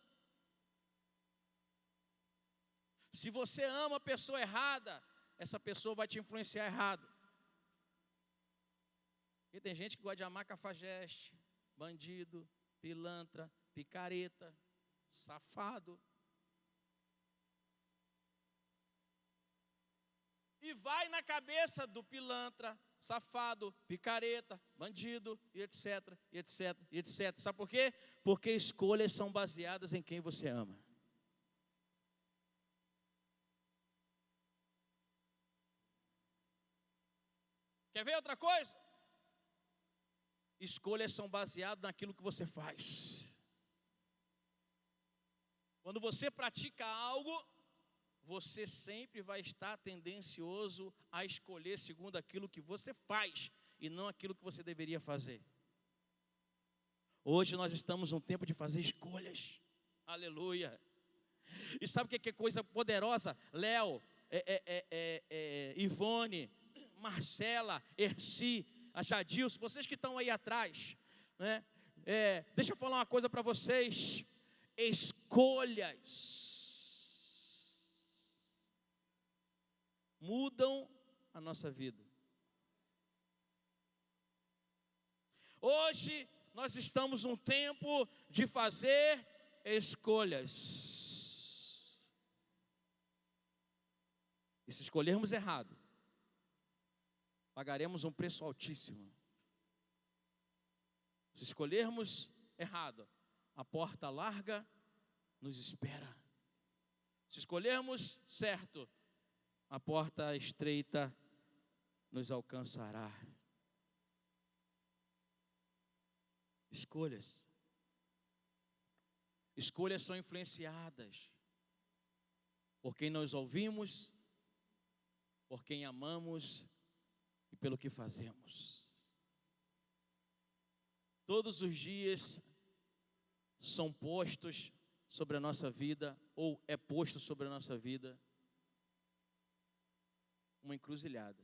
Se você ama a pessoa errada, essa pessoa vai te influenciar errado. E tem gente que gosta de amar cafajeste, bandido, pilantra, picareta, safado. e vai na cabeça do pilantra, safado, picareta, bandido, e etc, e etc, e etc. Sabe por quê? Porque escolhas são baseadas em quem você ama. Quer ver outra coisa? Escolhas são baseadas naquilo que você faz. Quando você pratica algo, você sempre vai estar tendencioso a escolher segundo aquilo que você faz e não aquilo que você deveria fazer. Hoje nós estamos num tempo de fazer escolhas. Aleluia. E sabe o que é coisa poderosa? Léo, Ivone, Marcela, Erci, a Jadilson, vocês que estão aí atrás, né? Deixa eu falar uma coisa para vocês. Escolhas mudam a nossa vida. Hoje nós estamos num tempo de fazer escolhas. E se escolhermos errado, pagaremos um preço altíssimo. Se escolhermos errado, a porta larga nos espera. Se escolhermos certo, a porta estreita nos alcançará. Escolhas. Escolhas são influenciadas por quem nós ouvimos, por quem amamos e pelo que fazemos. Todos os dias são postos sobre a nossa vida, ou é posto sobre a nossa vida, uma encruzilhada.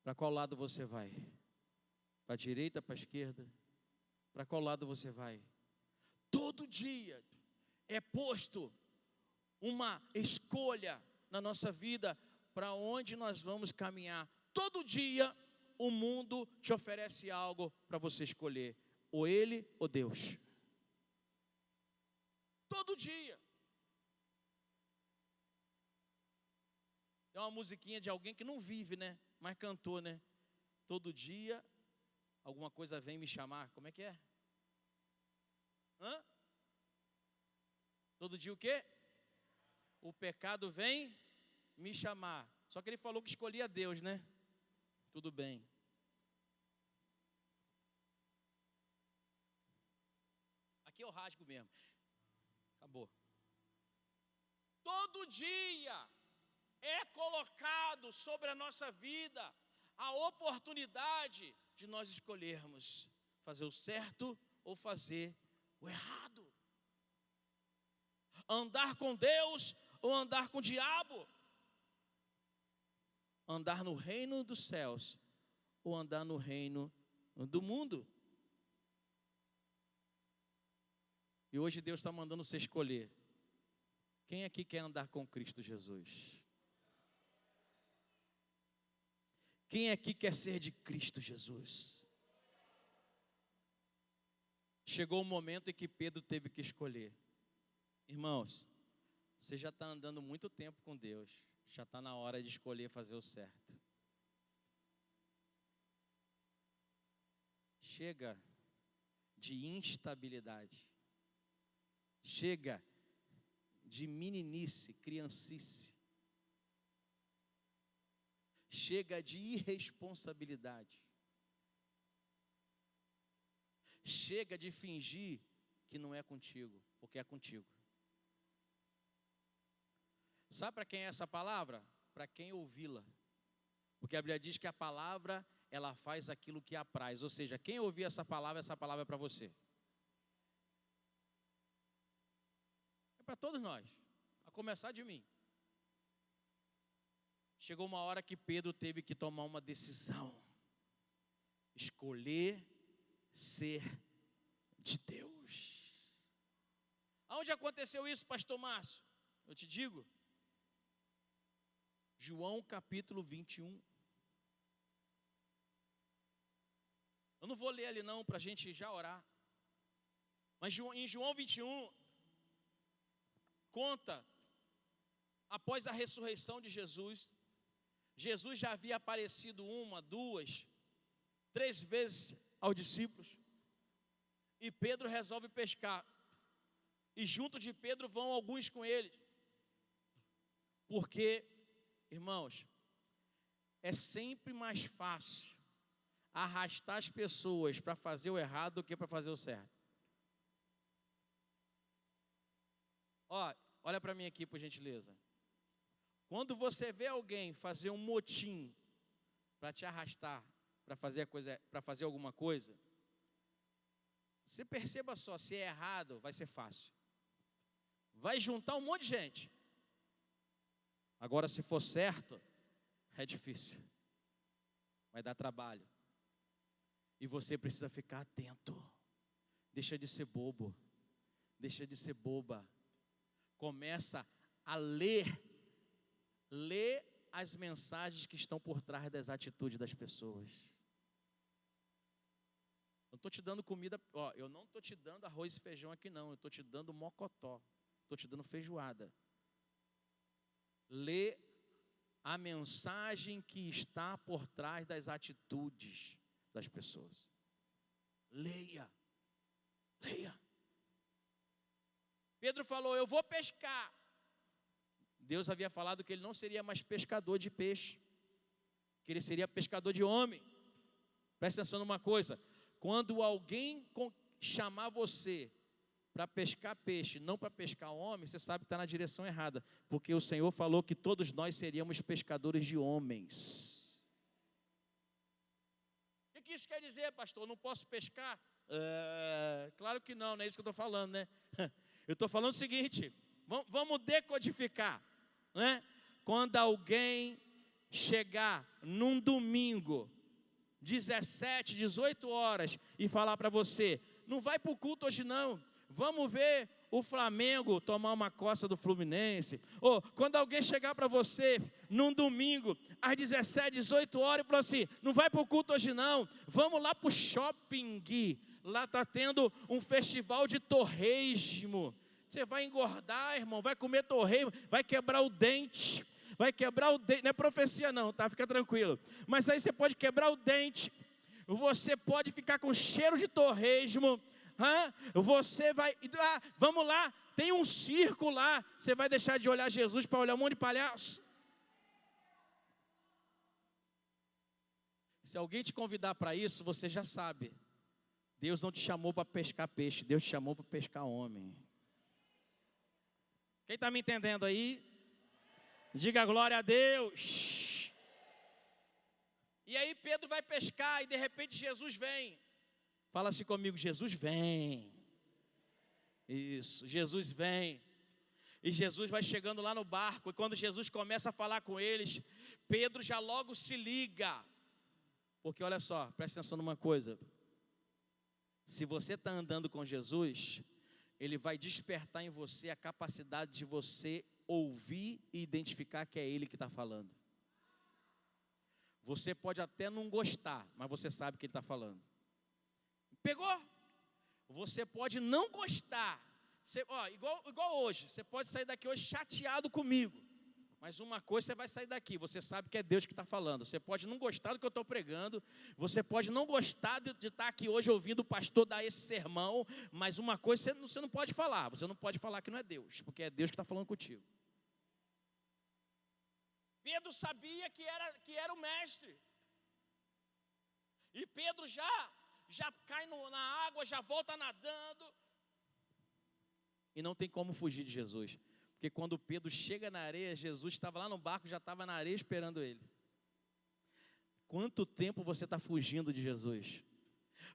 Para qual lado você vai? Para a direita, para a esquerda? Para qual lado você vai? Todo dia é posto uma escolha na nossa vida para onde nós vamos caminhar. Todo dia o mundo te oferece algo para você escolher, ou ele ou Deus. Todo dia. Tem uma musiquinha de alguém que não vive, né? Mas cantou, né? Todo dia alguma coisa vem me chamar. Como é que é? Todo dia o quê? O pecado vem me chamar. Só que ele falou que escolhia Deus, né? Tudo bem. Aqui eu rasgo mesmo. Acabou. Todo dia é colocado sobre a nossa vida a oportunidade de nós escolhermos fazer o certo ou fazer o errado. Andar com Deus ou andar com o diabo. Andar no reino dos céus ou andar no reino do mundo. E hoje Deus está mandando você escolher. Quem aqui quer andar com Cristo Jesus? Quem aqui quer ser de Cristo Jesus? Chegou o momento em que Pedro teve que escolher. Irmãos, você já está andando muito tempo com Deus. Já está na hora de escolher fazer o certo. Chega de instabilidade. Chega de meninice, criancice. Chega de irresponsabilidade. Chega de fingir que não é contigo, porque é contigo. Sabe para quem é essa palavra? Para quem ouvi-la. Porque a Bíblia diz que a palavra, ela faz aquilo que apraz. Ou seja, quem ouvir essa palavra é para você. É para todos nós, a começar de mim. Chegou uma hora que Pedro teve que tomar uma decisão. Escolher ser de Deus. Aonde aconteceu isso, pastor Márcio? Eu te digo. João capítulo 21. Eu não vou ler ali não, para a gente já orar. Mas em João 21, conta após a ressurreição de Jesus, Jesus já havia aparecido 1, 2, 3 vezes aos discípulos. E Pedro resolve pescar. E junto de Pedro vão alguns com ele. Porque, irmãos, é sempre mais fácil arrastar as pessoas para fazer o errado do que para fazer o certo. Olha para mim aqui, por gentileza. Quando você vê alguém fazer um motim para te arrastar para fazer alguma coisa, você perceba só, se é errado, vai ser fácil. Vai juntar um monte de gente. Agora, se for certo, é difícil. Vai dar trabalho. E você precisa ficar atento. Deixa de ser bobo. Deixa de ser boba. Começa a ler as mensagens que estão por trás das atitudes das pessoas. Eu estou te dando comida, eu não estou te dando arroz e feijão aqui não, eu estou te dando mocotó, estou te dando feijoada. Lê a mensagem que está por trás das atitudes das pessoas. Leia. Pedro falou, eu vou pescar. Deus havia falado que ele não seria mais pescador de peixe, que ele seria pescador de homem. Presta atenção numa coisa, quando alguém chamar você para pescar peixe, não para pescar homem, você sabe que está na direção errada, porque o Senhor falou que todos nós seríamos pescadores de homens. O que isso quer dizer, pastor? Eu não posso pescar? Claro que não é isso que eu estou falando, né? Eu estou falando o seguinte, vamos decodificar, né? Quando alguém chegar num domingo, 17, 18 horas, e falar para você, não vai para o culto hoje não, vamos ver o Flamengo tomar uma coça do Fluminense. Ou quando alguém chegar para você num domingo, às 17, 18 horas, e falar assim, não vai para o culto hoje não, vamos lá para o shopping, lá está tendo um festival de torresmo. Você vai engordar, irmão, vai comer torresmo, vai quebrar o dente. Vai quebrar o dente, não é profecia não, tá? Fica tranquilo. Mas aí você pode quebrar o dente, você pode ficar com cheiro de torresmo, você vai, vamos lá, tem um circo lá, você vai deixar de olhar Jesus para olhar um monte de palhaço? Se alguém te convidar para isso, você já sabe, Deus não te chamou para pescar peixe, Deus te chamou para pescar homem. Quem está me entendendo aí? Diga glória a Deus. E aí Pedro vai pescar e de repente Jesus vem. Fala assim comigo, Jesus vem. Isso, Jesus vem. E Jesus vai chegando lá no barco. E quando Jesus começa a falar com eles, Pedro já logo se liga. Porque olha só, presta atenção numa coisa. Se você está andando com Jesus, Ele vai despertar em você a capacidade de você ouvir e identificar que é Ele que está falando. Você pode até não gostar, mas você sabe que Ele está falando. Pegou? Você pode não gostar. Igual hoje, você pode sair daqui hoje chateado comigo. Mas uma coisa, você vai sair daqui, você sabe que é Deus que está falando. Você pode não gostar do que eu estou pregando, você pode não gostar de estar aqui hoje ouvindo o pastor dar esse sermão, mas uma coisa você não pode falar, você não pode falar que não é Deus, porque é Deus que está falando contigo. Pedro sabia que era o mestre. E Pedro já cai na água, já volta nadando. E não tem como fugir de Jesus. Porque quando Pedro chega na areia, Jesus estava lá no barco, já estava na areia esperando ele. Quanto tempo você está fugindo de Jesus?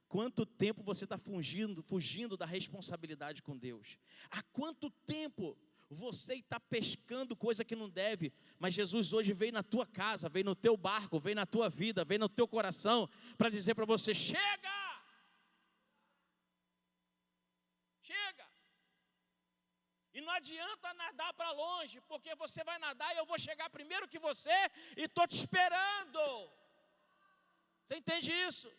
Quanto tempo você está fugindo da responsabilidade com Deus? Há quanto tempo você está pescando coisa que não deve? Mas Jesus hoje veio na tua casa, veio no teu barco, veio na tua vida, veio no teu coração, para dizer para você, chega! Chega! E não adianta nadar para longe, porque você vai nadar e eu vou chegar primeiro que você e estou te esperando. Você entende isso?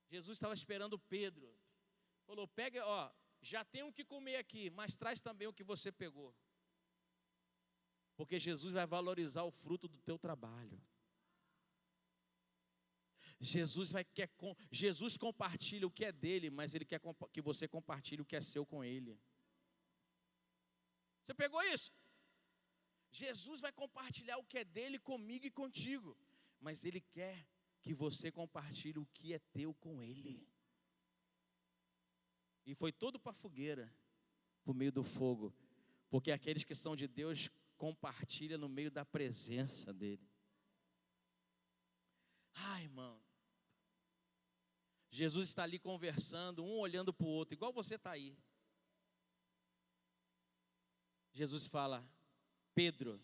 Jesus estava esperando Pedro. Falou, pega, já tem o que comer aqui, mas traz também o que você pegou. Porque Jesus vai valorizar o fruto do teu trabalho. Jesus compartilha o que é dele, mas ele quer que você compartilhe o que é seu com ele. Você pegou isso? Jesus vai compartilhar o que é dele comigo e contigo, mas ele quer que você compartilhe o que é teu com ele. E foi todo para a fogueira, por meio do fogo, porque aqueles que são de Deus compartilham no meio da presença dele. Ai, irmão, Jesus está ali conversando, um olhando para o outro, igual você está aí. Jesus fala, Pedro.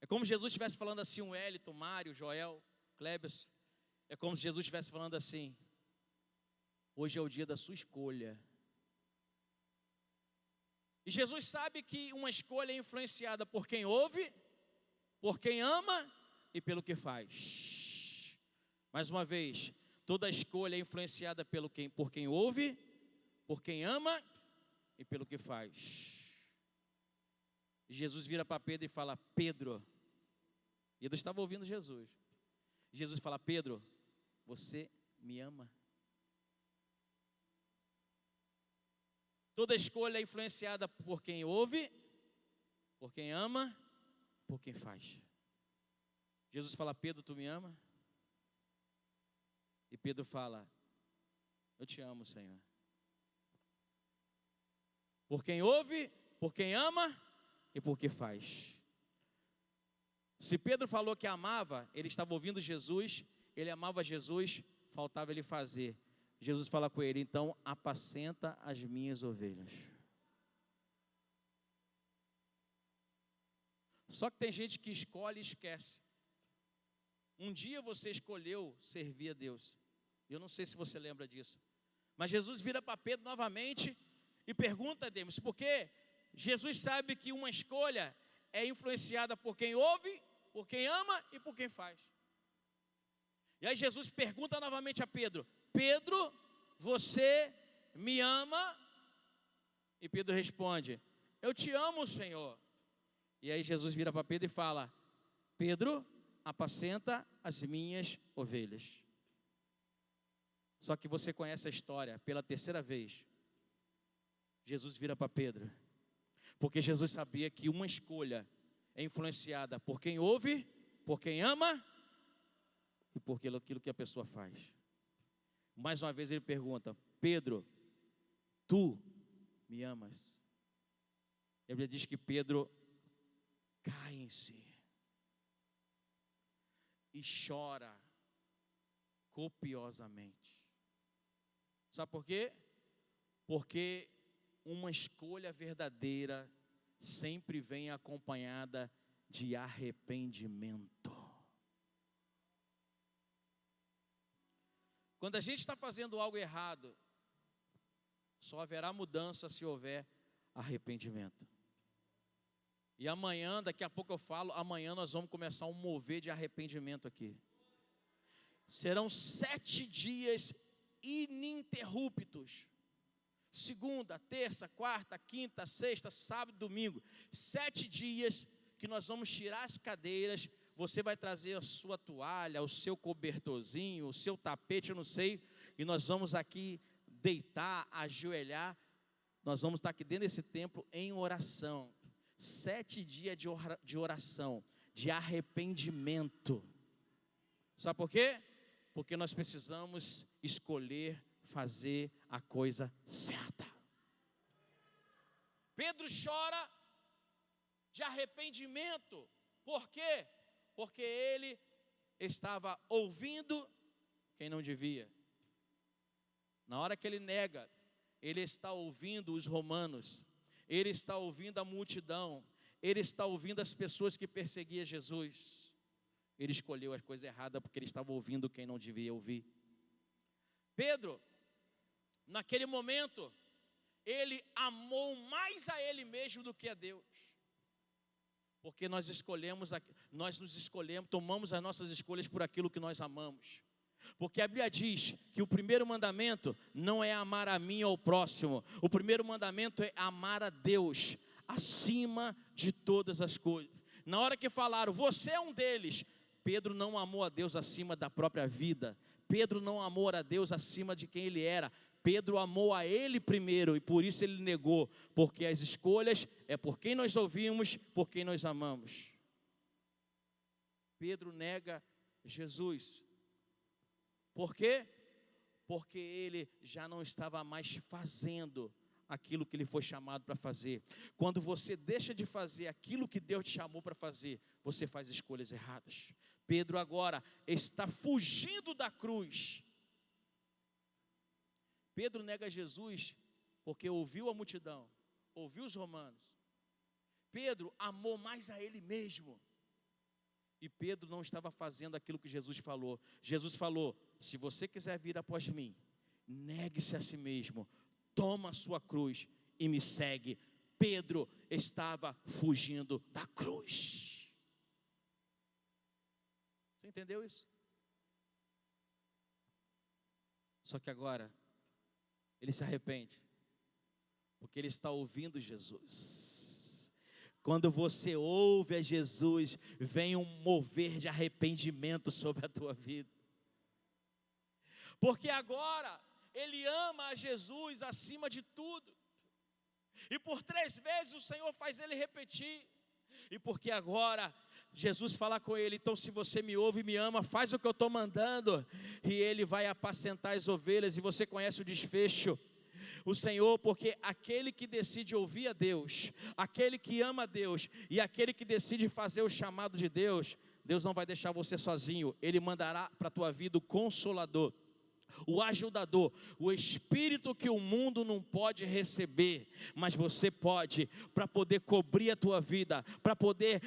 É como se Jesus estivesse falando assim, o Hélito, Mário, Joel, Clébias. É como se Jesus estivesse falando assim, hoje é o dia da sua escolha. E Jesus sabe que uma escolha é influenciada por quem ouve, por quem ama e pelo que faz. Mais uma vez, toda escolha é influenciada por quem ouve, por quem ama e pelo que faz. E Jesus vira para Pedro e fala, Pedro. Pedro estava ouvindo Jesus. Jesus fala, Pedro, você me ama? Toda escolha é influenciada por quem ouve, por quem ama, por quem faz. Jesus fala, Pedro, tu me ama? E Pedro fala, eu te amo, Senhor. Por quem ouve, por quem ama e por que faz. Se Pedro falou que amava, ele estava ouvindo Jesus, ele amava Jesus, faltava ele fazer. Jesus fala com ele, então apacenta as minhas ovelhas. Só que tem gente que escolhe e esquece. Um dia você escolheu servir a Deus. Eu não sei se você lembra disso. Mas Jesus vira para Pedro novamente e pergunta a Deus, por quê? Jesus sabe que uma escolha é influenciada por quem ouve, por quem ama e por quem faz. E aí Jesus pergunta novamente a Pedro, Pedro, você me ama? E Pedro responde, eu te amo, Senhor. E aí Jesus vira para Pedro e fala, Pedro, apacenta as minhas ovelhas. Só que você conhece a história, pela terceira vez, Jesus vira para Pedro, porque Jesus sabia que uma escolha é influenciada por quem ouve, por quem ama e por aquilo que a pessoa faz. Mais uma vez ele pergunta, Pedro, tu me amas? A Bíblia diz que Pedro cai em si e chora copiosamente. Sabe por quê? Porque uma escolha verdadeira sempre vem acompanhada de arrependimento. Quando a gente está fazendo algo errado, só haverá mudança se houver arrependimento. E amanhã, daqui a pouco eu falo, amanhã nós vamos começar um mover de arrependimento aqui. Serão 7 dias ininterruptos. Segunda, terça, quarta, quinta, sexta, sábado, domingo. 7 dias que nós vamos tirar as cadeiras. Você vai trazer a sua toalha, o seu cobertorzinho, o seu tapete, eu não sei. E nós vamos aqui deitar, ajoelhar. Nós vamos estar aqui dentro desse templo em oração. 7 dias de oração, de arrependimento. Sabe por quê? Porque nós precisamos escolher fazer a coisa certa. Pedro chora de arrependimento. Por quê? Porque ele estava ouvindo quem não devia. Na hora que ele nega, ele está ouvindo os romanos, ele está ouvindo a multidão, ele está ouvindo as pessoas que perseguiam Jesus. Ele escolheu a coisa errada porque ele estava ouvindo quem não devia ouvir. Pedro, naquele momento, ele amou mais a ele mesmo do que a Deus. Porque nós nos escolhemos, tomamos as nossas escolhas por aquilo que nós amamos. Porque a Bíblia diz que o primeiro mandamento não é amar a mim ou ao próximo. O primeiro mandamento é amar a Deus acima de todas as coisas. Na hora que falaram, você é um deles, Pedro não amou a Deus acima da própria vida. Pedro não amou a Deus acima de quem ele era. Pedro amou a ele primeiro e por isso ele negou. Porque as escolhas é por quem nós ouvimos, por quem nós amamos. Pedro nega Jesus. Por quê? Porque ele já não estava mais fazendo aquilo que ele foi chamado para fazer. Quando você deixa de fazer aquilo que Deus te chamou para fazer, você faz escolhas erradas. Pedro agora está fugindo da cruz. Pedro nega Jesus porque ouviu a multidão, ouviu os romanos. Pedro amou mais a ele mesmo. E Pedro não estava fazendo aquilo que Jesus falou. Jesus falou, se você quiser vir após mim, negue-se a si mesmo, toma a sua cruz e me segue. Pedro estava fugindo da cruz. Você entendeu isso? Só que agora, ele se arrepende, porque ele está ouvindo Jesus. Quando você ouve a Jesus, vem um mover de arrependimento sobre a tua vida. Porque agora, ele ama a Jesus acima de tudo. E por 3 vezes o Senhor faz ele repetir. E porque agora Jesus fala com ele, então se você me ouve e me ama, faz o que eu estou mandando. E ele vai apacentar as ovelhas, e você conhece o desfecho. O Senhor, porque aquele que decide ouvir a Deus, aquele que ama a Deus, e aquele que decide fazer o chamado de Deus, Deus não vai deixar você sozinho. Ele mandará para a tua vida o Consolador, o ajudador, o Espírito que o mundo não pode receber, mas você pode, para poder cobrir a tua vida, para poder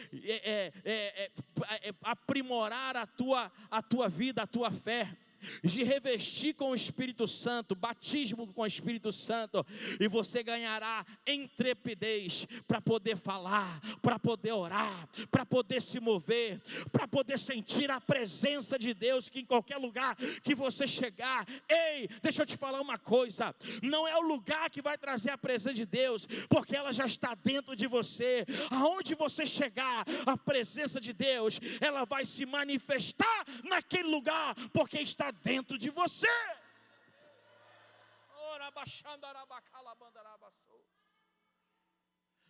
aprimorar a tua vida, a tua fé, de revestir com o Espírito Santo, batismo com o Espírito Santo, e você ganhará intrepidez para poder falar, para poder orar, para poder se mover, para poder sentir a presença de Deus, que em qualquer lugar que você chegar, ei, deixa eu te falar uma coisa, não é o lugar que vai trazer a presença de Deus, porque ela já está dentro de você. Aonde você chegar, a presença de Deus, ela vai se manifestar naquele lugar, porque está dentro de você.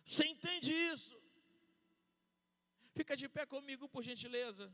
Você entende isso? Fica de pé comigo, por gentileza.